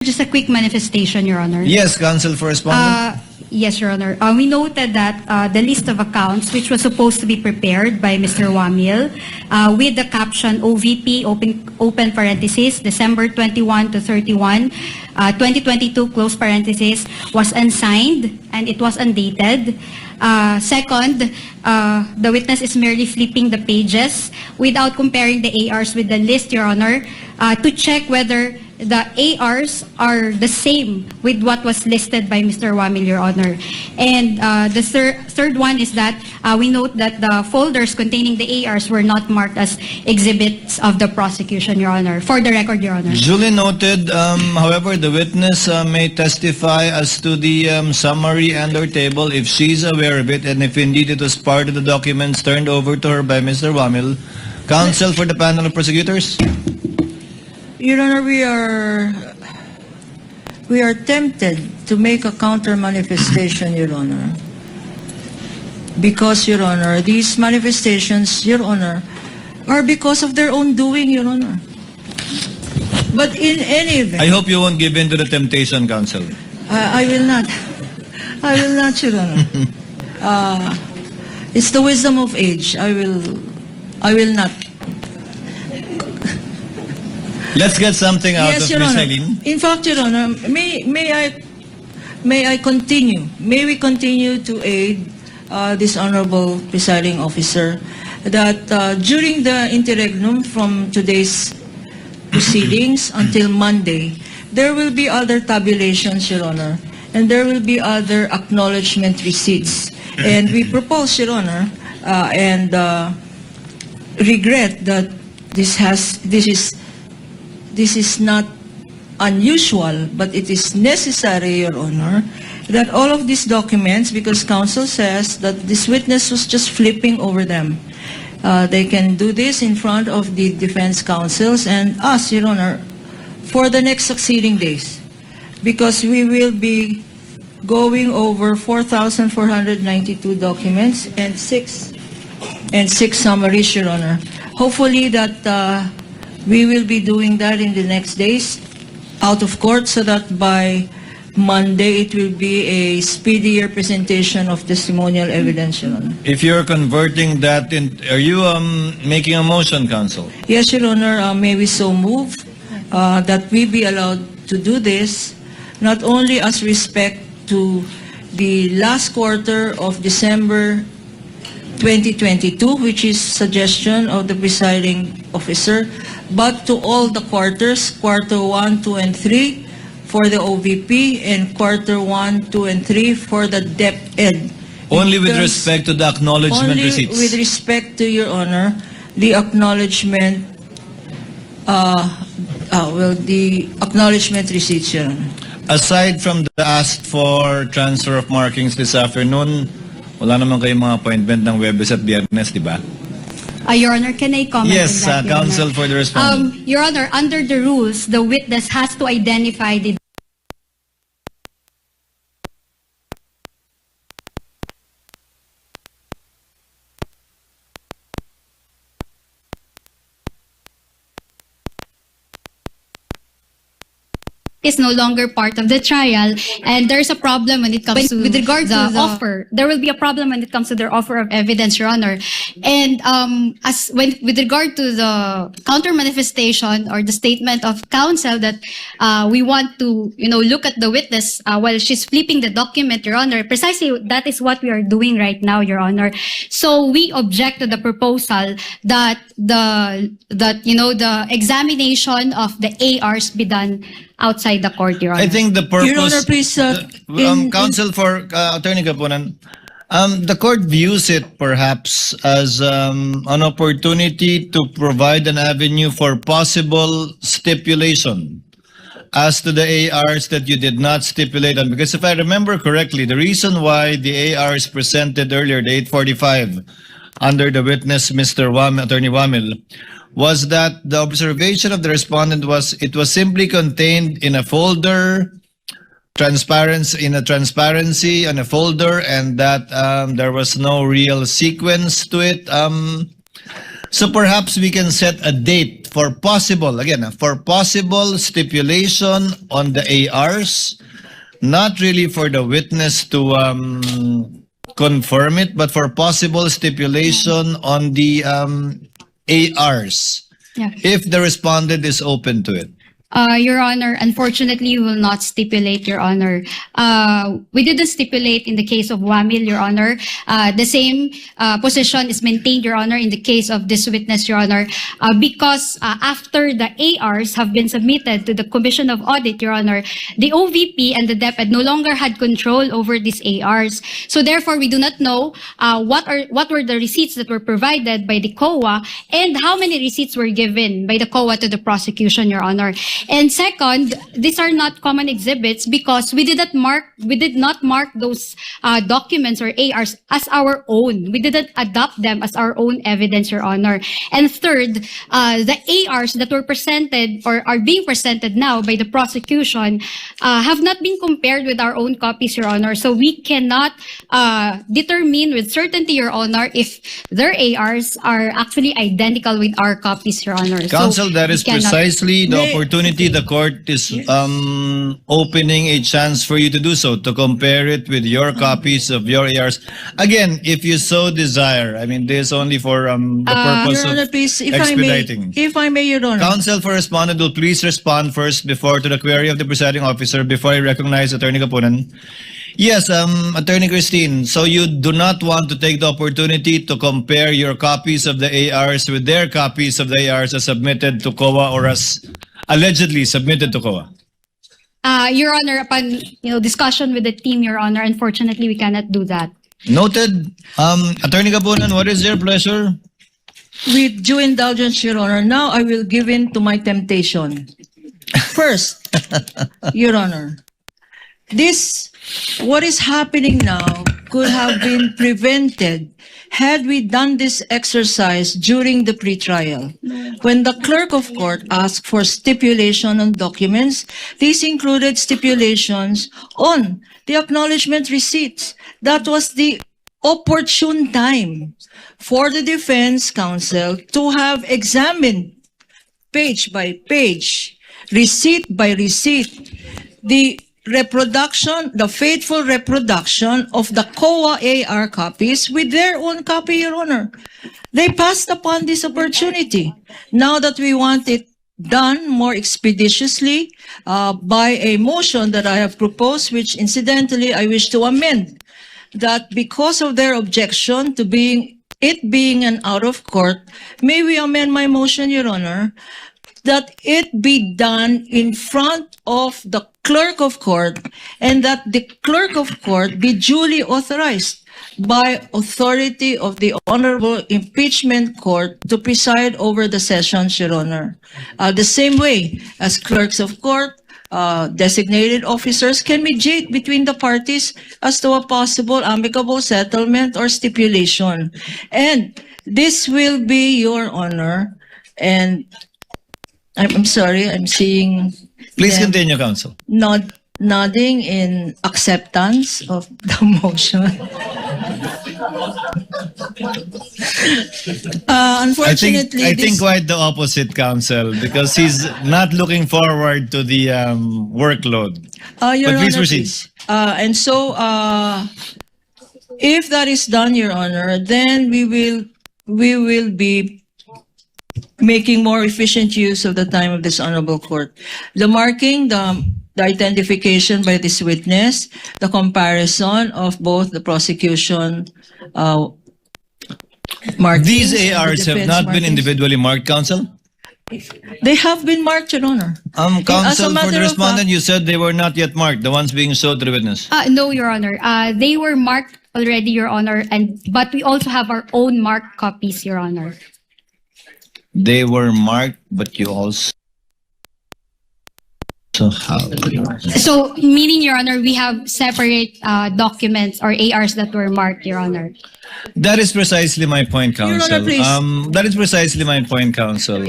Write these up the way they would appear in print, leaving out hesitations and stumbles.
Just a quick manifestation, Your Honor. Yes, counsel for respondent. Yes, Your Honor. We noted that the list of accounts, which was supposed to be prepared by Mr. Wamil, with the caption OVP, open parenthesis, December 21 to 31, 2022, close parenthesis, was unsigned and it was undated. Second, the witness is merely flipping the pages without comparing the ARs with the list, Your Honor, to check whether the ARs are the same with what was listed by Mr. Wamil, Your Honor. And the third one is that we note that the folders containing the ARs were not marked as exhibits of the prosecution, Your Honor. For the record, Your Honor. Duly noted. However, the witness may testify as to the summary and or table if she's aware of it and if indeed it was part of the documents turned over to her by Mr. Wamil. Counsel for the panel of prosecutors. Your Honor, we are tempted to make a counter manifestation, Your Honor. Because, Your Honor, these manifestations, Your Honor, are because of their own doing, Your Honor. But in any event, I hope you won't give in to the temptation, counsel. I will not. I will not, Your Honor. It's the wisdom of age. I will not. Let's get something out Yes, of Your Ms. Honor. Eileen. In fact, Your Honor, may I continue? May we continue to aid this honorable presiding officer that during the interregnum from today's proceedings until Monday, there will be other tabulations, Your Honor, and there will be other acknowledgement receipts. And we propose, Your Honor, and regret that this is not unusual, but it is necessary, Your Honor, that all of these documents, because counsel says that this witness was just flipping over them, they can do this in front of the defense counsels and us, Your Honor, for the next succeeding days, because we will be going over 4,492 documents and six summaries, Your Honor. Hopefully that we will be doing that in the next days out of court so that by Monday it will be a speedier presentation of testimonial evidence, Your Honor. If you're converting that in, are you making a motion, counsel? Yes, Your Honor, may we so move that we be allowed to do this, not only as respect to the last quarter of December 2022, which is suggestion of the presiding officer, but to all the quarters, quarter 1, 2, and 3 for the OVP, and quarter 1, 2, and 3 for the DepEd. Only with respect to the acknowledgement receipts. Only with respect to, Your Honor, the acknowledgement, the acknowledgement receipts, Your Honor. Aside from the ask for transfer of markings this afternoon, wala naman kayong mga appointment ng Webes at Biyernes, di ba? Your Honor, can I comment Yes, on that, Your counsel Honor? for the respondent. Your Honor, under the rules, the witness has to identify the is no longer part of the trial, and there's a problem when it comes to with regard to the offer. There will be a problem when it comes to their offer of evidence, Your Honor. And with regard to the counter manifestation or the statement of counsel that we want to look at the witness while she's flipping the document, Your Honor, precisely that is what we are doing right now, Your Honor. So we object to the proposal that the examination of the ARs be done outside the court, Your Honor. I think the purpose... Your Honor, please, counsel for Attorney Kapunan, the court views it perhaps as an opportunity to provide an avenue for possible stipulation as to the ARs that you did not stipulate on. Because if I remember correctly, the reason why the ARs presented earlier, the 845, under the witness, Mr. Attorney Wamil, was that the observation of the respondent was it was simply contained in a folder, transparency on a folder, and that there was no real sequence to it. So perhaps we can set a date for possible, again, for possible stipulation on the ARs, not really for the witness to confirm it, but for possible stipulation on the ARs, Yeah. if the respondent is open to it. Your Honor, unfortunately, we will not stipulate, Your Honor. We didn't stipulate in the case of Wamil, Your Honor. The same position is maintained, Your Honor, in the case of this witness, Your Honor, because after the ARs have been submitted to the Commission of Audit, Your Honor, the OVP and the DepEd no longer had control over these ARs. So therefore, we do not know what were the receipts that were provided by the COA and how many receipts were given by the COA to the prosecution, Your Honor. And second, these are not common exhibits because we did not mark those documents or ARs as our own. We didn't adopt them as our own evidence, Your Honor. And third, the ARs that were presented or are being presented now by the prosecution have not been compared with our own copies, Your Honor. So we cannot determine with certainty, Your Honor, if their ARs are actually identical with our copies, Your Honor. Counsel, So that we is cannot- precisely the opportunity the court is opening a chance for you to do so, to compare it with your copies of your ARs. Again, if you so desire. I mean, this is only for the purpose Your Honor, of please, expediting. if I may, Your Honor. Counsel for respondent will please respond first before to the query of the presiding officer before I recognize Attorney Kapunan. Yes, Attorney Kristine, so you do not want to take the opportunity to compare your copies of the ARs with their copies of the ARs as submitted to COA or as allegedly submitted to COA? Your Honor, upon discussion with the team, Your Honor, unfortunately, we cannot do that. Noted. Attorney Kapunan, what is your pleasure? With due indulgence, Your Honor, now I will give in to my temptation. First, Your Honor, what is happening now could have been prevented had we done this exercise during the pretrial. When the clerk of court asked for stipulation on documents, these included stipulations on the acknowledgement receipts. That was the opportune time for the defense counsel to have examined page by page, receipt by receipt, the faithful reproduction of the COA AR copies with their own copy, Your Honor. They passed upon this opportunity. Now that we want it done more expeditiously by a motion that I have proposed, which incidentally I wish to amend, that because of their objection to it being an out of court, may we amend my motion, Your Honor, that it be done in front of the clerk of court and that the clerk of court be duly authorized by authority of the Honorable Impeachment Court to preside over the sessions, Your Honor. The same way as clerks of court, designated officers can mediate between the parties as to a possible amicable settlement or stipulation. And this will be, Your Honor, and I'm sorry, I'm seeing Please them continue, counsel. nodding in acceptance of the motion. Unfortunately, I think quite the opposite, counsel, because he's not looking forward to the workload. Your But please Honor, proceed. please. And so, if that is done, Your Honor, then we will be making more efficient use of the time of this honorable court. The marking, the identification by this witness, the comparison of both the prosecution markings. These and the ARs have defense not been markings. individually marked, counsel? They have been marked, Your Honor. Counsel, for matter the of respondent, fact- you said they were not yet marked, the ones being showed to the witness. No, Your Honor. They were marked already, Your Honor, but we also have our own marked copies, Your Honor. They were marked, but you also have. So, meaning, Your Honor, we have separate documents or ARs that were marked, Your Honor. That is precisely my point, Your Honor, counsel. please. That is precisely my point, counsel.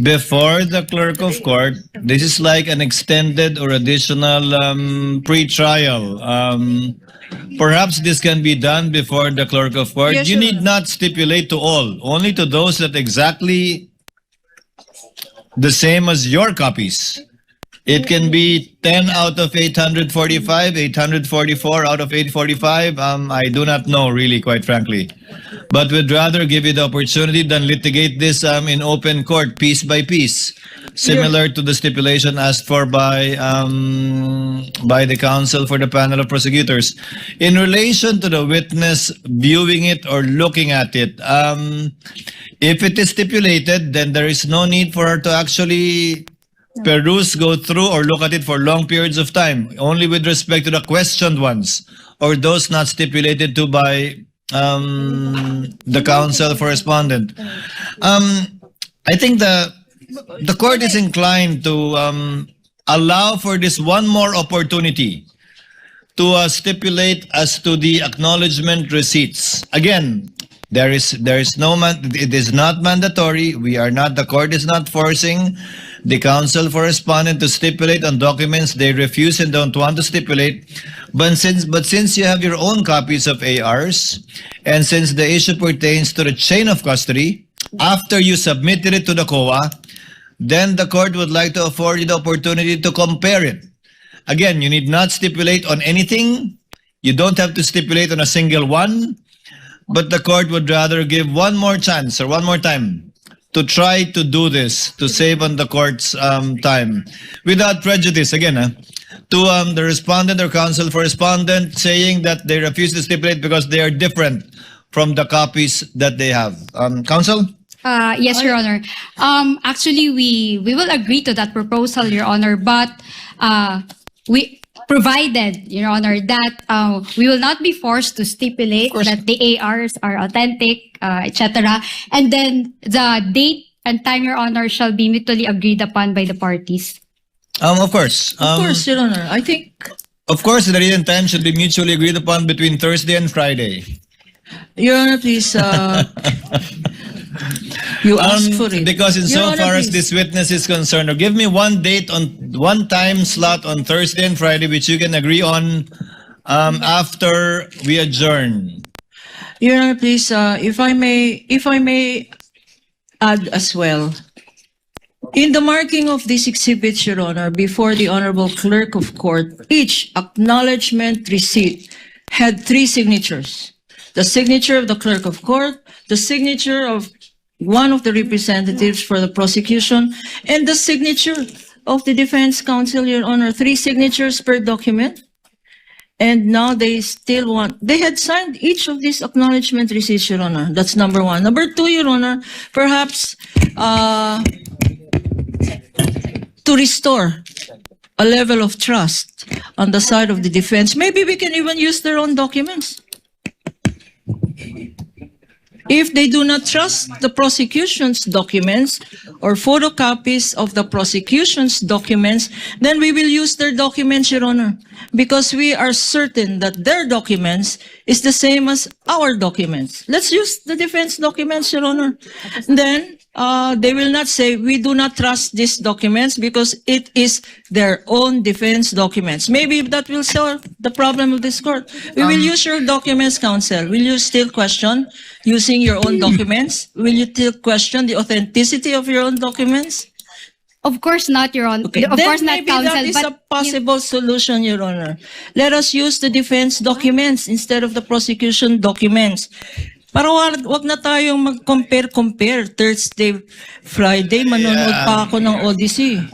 Before the clerk of court, this is like an extended or additional pre-trial. Perhaps this can be done before the clerk of court. Yes, You Your need Honor. not stipulate to all, only to those that exactly the same as your copies. It can be 10 out of 845, 844 out of 845. I do not know, really, quite frankly. But we'd rather give you the opportunity than litigate this in open court, piece by piece, similar to the stipulation asked for by the counsel for the panel of prosecutors. In relation to the witness viewing it or looking at it, if it is stipulated, then there is no need for her to actually peruse, go through, or look at it for long periods of time. Only with respect to the questioned ones or those not stipulated to by the counsel for respondent. I think the court is inclined to allow for this one more opportunity to stipulate as to the acknowledgement receipts. Again, there is no it is not mandatory. The court is not forcing the counsel for respondent to stipulate on documents they refuse and don't want to stipulate. But since you have your own copies of ARs, and since the issue pertains to the chain of custody, after you submitted it to the COA, then the court would like to afford you the opportunity to compare it. Again, you need not stipulate on anything. You don't have to stipulate on a single one, but the court would rather give one more chance or one more time to try to do this, to save on the court's time, without prejudice, again, to the respondent or counsel for respondent saying that they refuse to stipulate because they are different from the copies that they have. Counsel? Yes, Your Honor. Actually, we will agree to that proposal, Your Honor, but we provided, Your Honor, that we will not be forced to stipulate that the ARs are authentic, etc. And then the date and time, Your Honor, shall be mutually agreed upon by the parties. Of course. Of course, Your Honor. I think... Of course, the date and time should be mutually agreed upon between Thursday and Friday. Your Honor, please... you asked for it. Because insofar as this witness is concerned, or give me one date on one time slot on Thursday and Friday which you can agree on after we adjourn. Your Honor, please, if I may add as well. In the marking of these exhibits, Your Honor, before the Honorable Clerk of Court, each acknowledgement receipt had 3 signatures. The signature of the Clerk of Court, the signature of one of the representatives for the prosecution, and the signature of the defense counsel, Your Honor. 3 signatures per document. And now they still want, they had signed each of these acknowledgement receipts, Your Honor. That's number 1. Number 2, Your Honor, perhaps to restore a level of trust on the side of the defense, maybe we can even use their own documents. If they do not trust the prosecution's documents or photocopies of the prosecution's documents, then we will use their documents, Your Honor, because we are certain that their documents is the same as our documents. Let's use the defense documents, Your Honor. Then they will not say, we do not trust these documents because it is their own defense documents. Maybe that will solve the problem of this court. We will use your documents, counsel. Will you still question using your own documents? Will you still question the authenticity of your own documents? Of course not, Your Honor. Okay. Of Then course not, maybe counsel. that is But a possible solution, Your Honor. Let us use the defense documents instead of the prosecution documents. Para wag na tayong mag-compare. Thursday, Friday, manonood pa ako ng Odyssey.